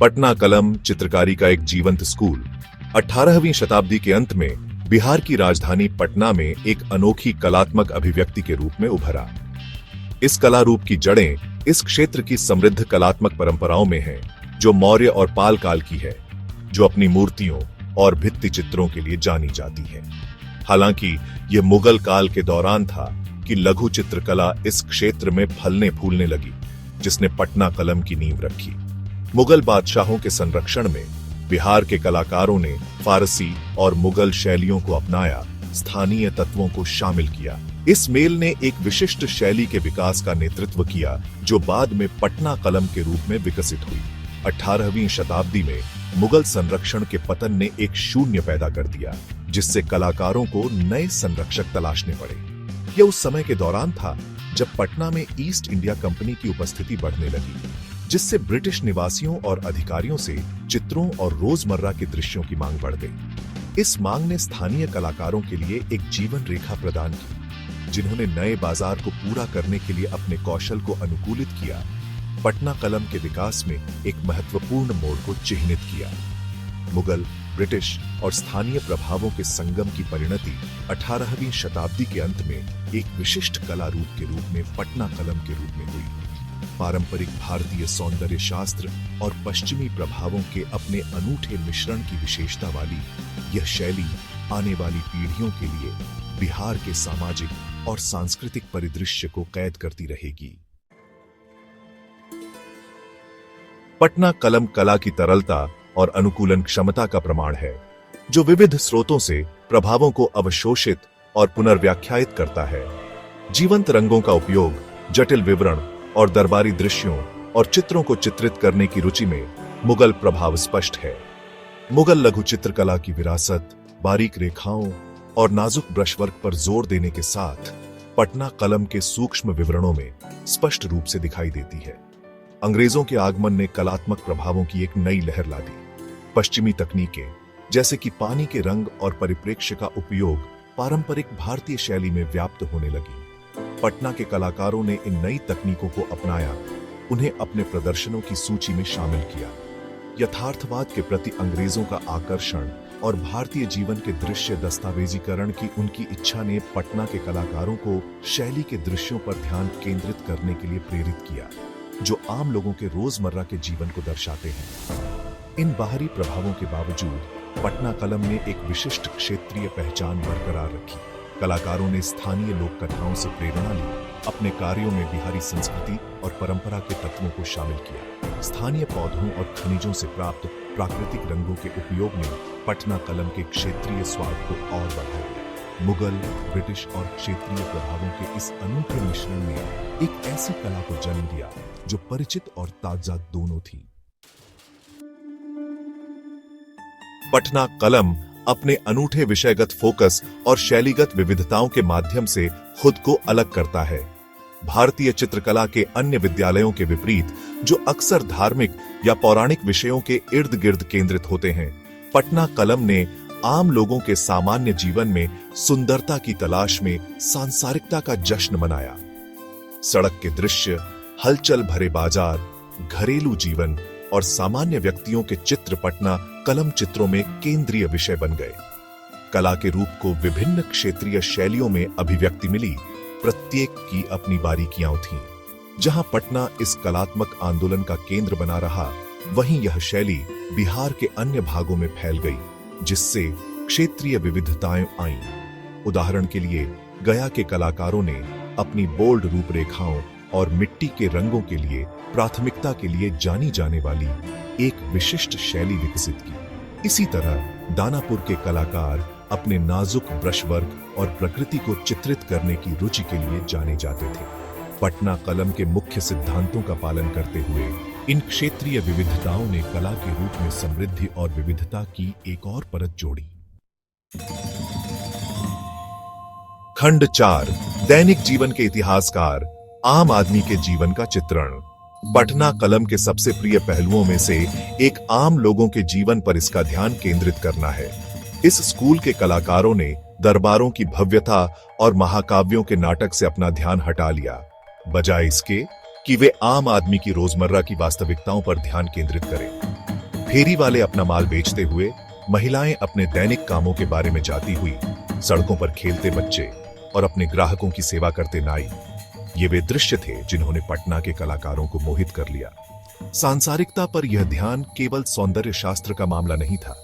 पटना कलम चित्रकारी का एक जीवंत स्कूल 18वीं शताब्दी के अंत में बिहार की राजधानी पटना में एक अनोखी कलात्मक अभिव्यक्ति के रूप में उभरा। इस कला रूप की जड़ें इस क्षेत्र की समृद्ध कलात्मक परंपराओं में हैं, जो मौर्य और पाल काल की है, जो अपनी मूर्तियों और भित्ति चित्रों के लिए जानी जाती है। हालांकि यह मुगल काल के दौरान था कि लघु चित्रकला इस क्षेत्र में फलने फूलने लगी, जिसने पटना कलम की नींव रखी। मुगल बादशाहों के संरक्षण में बिहार के कलाकारों ने फारसी और मुगल शैलियों को अपनाया, स्थानीय तत्वों को शामिल किया। इस मेल ने एक विशिष्ट शैली के विकास का नेतृत्व किया, जो बाद में पटना कलम के रूप में विकसित हुई। 18वीं शताब्दी में मुगल संरक्षण के पतन ने एक शून्य पैदा कर दिया, जिससे कलाकारों को नए संरक्षक तलाशने पड़े। यह उस समय के दौरान था जब पटना में ईस्ट इंडिया कंपनी की उपस्थिति बढ़ने लगी, जिससे ब्रिटिश निवासियों और अधिकारियों से चित्रों और रोजमर्रा के दृश्यों की मांग बढ़ गई। इस मांग ने स्थानीय कलाकारों के लिए एक जीवन रेखा प्रदान की, जिन्होंने नए बाजार को पूरा करने के लिए अपने कौशल को अनुकूलित किया। पटना कलम के विकास में एक महत्वपूर्ण मोड़ को चिह्नित किया। मुगल, ब्रिटिश और स्थानीय प्रभावों के संगम की परिणति 18वीं शताब्दी के अंत में एक विशिष्ट कला रूप के रूप में पटना कलम के रूप में हुई। पारंपरिक भारतीय सौंदर्य शास्त्र और पश्चिमी प्रभावों के अपने अनूठे मिश्रण की विशेषता वाली यह शैली आने वाली पीढ़ियों के लिए बिहार के सामाजिक और सांस्कृतिक परिदृश्य को कैद करती रहेगी। पटना कलम कला की तरलता और अनुकूलन क्षमता का प्रमाण है, जो विविध स्रोतों से प्रभावों को अवशोषित और पुनर्व्याख्यायित करता है। जीवंत रंगों का उपयोग, जटिल विवरण और दरबारी दृश्यों और चित्रों को चित्रित करने की रुचि में मुगल प्रभाव स्पष्ट है। मुगल लघु चित्रकला की विरासत, बारीक रेखाओं और नाजुक ब्रशवर्क पर जोर देने के साथ पटना कलम के सूक्ष्म विवरणों में स्पष्ट रूप से दिखाई देती है। अंग्रेजों के आगमन ने कलात्मक प्रभावों की एक नई लहर ला दी। पश्चिमी तकनीकें, जैसे कि पानी के रंग और परिप्रेक्ष्य का उपयोग, पारंपरिक भारतीय शैली में व्याप्त होने लगी। पटना के कलाकारों ने इन नई तकनीकों को अपनाया, उन्हें अपने प्रदर्शनों की सूची में शामिल किया। यथार्थवाद के प्रति अंग्रेजों का आकर्षण और भारतीय जीवन के दृश्य दस्तावेजीकरण की उनकी इच्छा ने पटना के कलाकारों को शैली के दृश्यों पर ध्यान केंद्रित करने के लिए प्रेरित किया, जो आम लोगों के रोजमर्रा के जीवन को दर्शाते हैं। इन बाहरी प्रभावों के बावजूद पटना कलम ने एक विशिष्ट क्षेत्रीय पहचान बरकरार रखी। कलाकारों ने स्थानीय लोक कथाओं से प्रेरणा ली, अपने कार्यों में बिहारी संस्कृति और परंपरा के तत्वों को शामिल किया। स्थानीय पौधों और खनिजों से प्राप्त प्राकृतिक रंगों के उपयोग ने पटना कलम के क्षेत्रीय स्वाद को और बढ़ाया। मुगल, ब्रिटिश और क्षेत्रीय प्रभावों के इस अनूठे मिश्रण ने एक ऐसी कला को जन्म दिया जो परिचित और ताजा दोनों थी। पटना कलम अपने अनूठे विषयगत फोकस और शैलीगत विविधताओं के माध्यम से खुद को अलग करता है। भारतीय चित्रकला के अन्य विद्यालयों के विपरीत, जो अक्सर धार्मिक या पौराणिक विषयों के इर्द गिर्द केंद्रित होते हैं, पटना कलम ने आम लोगों के सामान्य जीवन में सुंदरता की तलाश में सांसारिकता का जश्न मनाया। सड़क के दृश्य, हलचल भरे बाजार, घरेलू जीवन और सामान्य व्यक्तियों के चित्र पटना कलम चित्रों में केंद्रीय विषय बन गए। कला के रूप को विभिन्न क्षेत्रीय शैलियों में अभिव्यक्ति मिली, प्रत्येक की अपनी बारीकियां थीं। जहां पटना इस कलात्मक आंदोलन का केंद्र बना रहा, वहीं यह शैली बिहार के अन्य भागों में फैल गई, जिससे क्षेत्रीय विविधताएं आईं। उदाहरण के लिए, गया के कलाकारों ने अपनी बोल्ड रूपरेखाओं और मिट्टी के रंगों के लिए प्राथमिकता के लिए जानी जाने वाली एक विशिष्ट शैली विकसित की। इसी तरह दानापुर के कलाकार अपने नाजुक ब्रशवर्क और प्रकृति को चित्रित करने की रुचि के लिए जाने जाते थे। पटना कलम के मुख्य सिद्धांतों का पालन करते हुए इन क्षेत्रीय विविधताओं ने कला के रूप में समृद्धि और विविधता की एक और परत जोड़ी। खंड 4, दैनिक जीवन के इतिहासकार, आम आदमी के जीवन का चित्रण। पटना कलम के सबसे प्रिय पहलुओं में से एक आम लोगों के जीवन पर इसका ध्यान केंद्रित करना है। इस स्कूल के कलाकारों ने दरबारों की भव्यता और महाकाव्यों के नाटक से अपना ध्यान हटा लिया, बजाय इसके कि वे आम आदमी की रोजमर्रा की वास्तविकताओं पर ध्यान केंद्रित करें। फेरी वाले अपना माल बेचते हुए, महिलाएं अपने दैनिक कामों के बारे में जाती हुई, सड़कों पर खेलते बच्चे और अपने ग्राहकों की सेवा करते नाई, ये वे दृश्य थे जिन्होंने पटना के कलाकारों को मोहित कर लिया। सांसारिकता पर यह ध्यान केवल सौंदर्य शास्त्र का मामला नहीं था,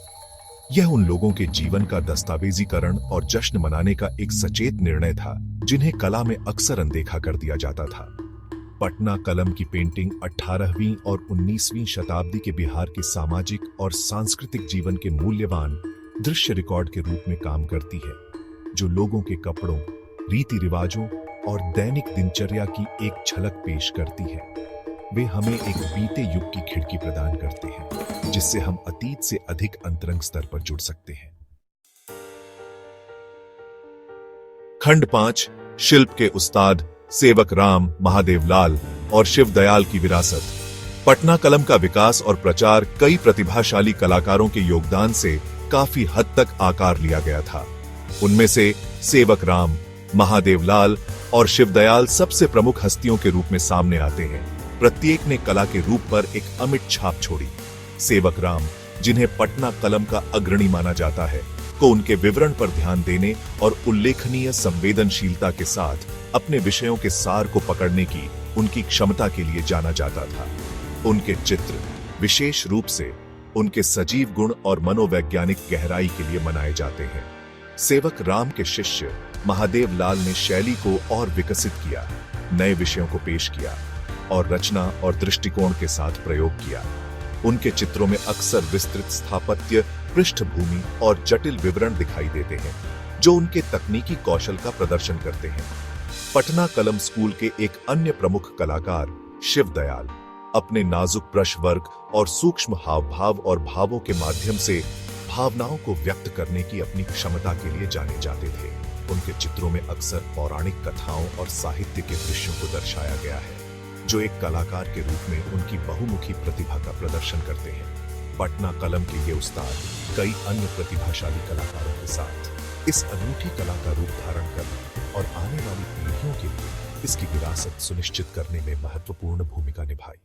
यह उन लोगों के जीवन का दस्तावेजीकरण और जश्न मनाने का एक सचेत निर्णय था जिन्हें कला में अक्सर अनदेखा कर दिया जाता था। पटना कलम की पेंटिंग 18वीं और 19वीं शताब्दी के बिहार के सामाजिक और सांस्कृतिक जीवन के मूल्यवान दृश्य रिकॉर्ड के रूप में काम करती है, जो लोगों के कपड़ों, रीति रिवाजों और दैनिक दिनचर्या की एक झलक पेश करती है। वे हमें एक बीते युग की खिड़की प्रदान करते हैं, जिससे हम अतीत से अधिक अंतरंग स्तर पर जुड़ सकते हैं। खंड 5, शिल्प के उस्ताद सेवक राम, महादेव लाल और शिव दयाल की विरासत। पटना कलम का विकास और प्रचार कई प्रतिभाशाली कलाकारों के योगदान से काफी हद तक आकार लिया गया था। उनमें से सेवक राम, महादेव लाल और शिव दयाल सबसे प्रमुख हस्तियों के रूप में सामने आते हैं। प्रत्येक ने कला के रूप पर एक अमिट छाप छोड़ी। सेवक राम, जिन्हें पटना कलम का अग्रणी माना जाता है, को उनके विवरण पर ध्यान देने और उल्लेखनीय संवेदनशीलता के साथ अपने विषयों के सार को पकड़ने की उनकी क्षमता के लिए जाना जाता था। उनके चित्र विशेष रूप से उनके सजीव गुण और मनोवैज्ञानिक गहराई के लिए मनाए जाते हैं। सेवक राम के शिष्य महादेव लाल ने शैली को और विकसित किया, नए विषयों को पेश किया और रचना और दृष्टिकोण के साथ प्रयोग किया। उनके चित्रों में अक्सर विस्तृत स्थापत्य, पृष्ठभूमि और जटिल विवरण दिखाई देते हैं, जो उनके तकनीकी कौशल का प्रदर्शन करते हैं। पटना कलम स्कूल के एक अन्य प्रमुख कलाकार शिव दयाल अपने नाजुक ब्रश वर्क और सूक्ष्म हाव भाव और भावों के माध्यम से भावनाओं को व्यक्त करने की अपनी क्षमता के लिए जाने जाते थे। उनके चित्रों में अक्सर पौराणिक कथाओं और साहित्य के दृश्यों को दर्शाया गया है, जो एक कलाकार के रूप में उनकी बहुमुखी प्रतिभा का प्रदर्शन करते हैं। पटना कलम के ये उस्ताद कई अन्य प्रतिभाशाली कलाकारों के साथ इस अनूठी कला का रूप धारण करने और आने वाली पीढ़ियों के लिए इसकी विरासत सुनिश्चित करने में महत्वपूर्ण भूमिका निभाई।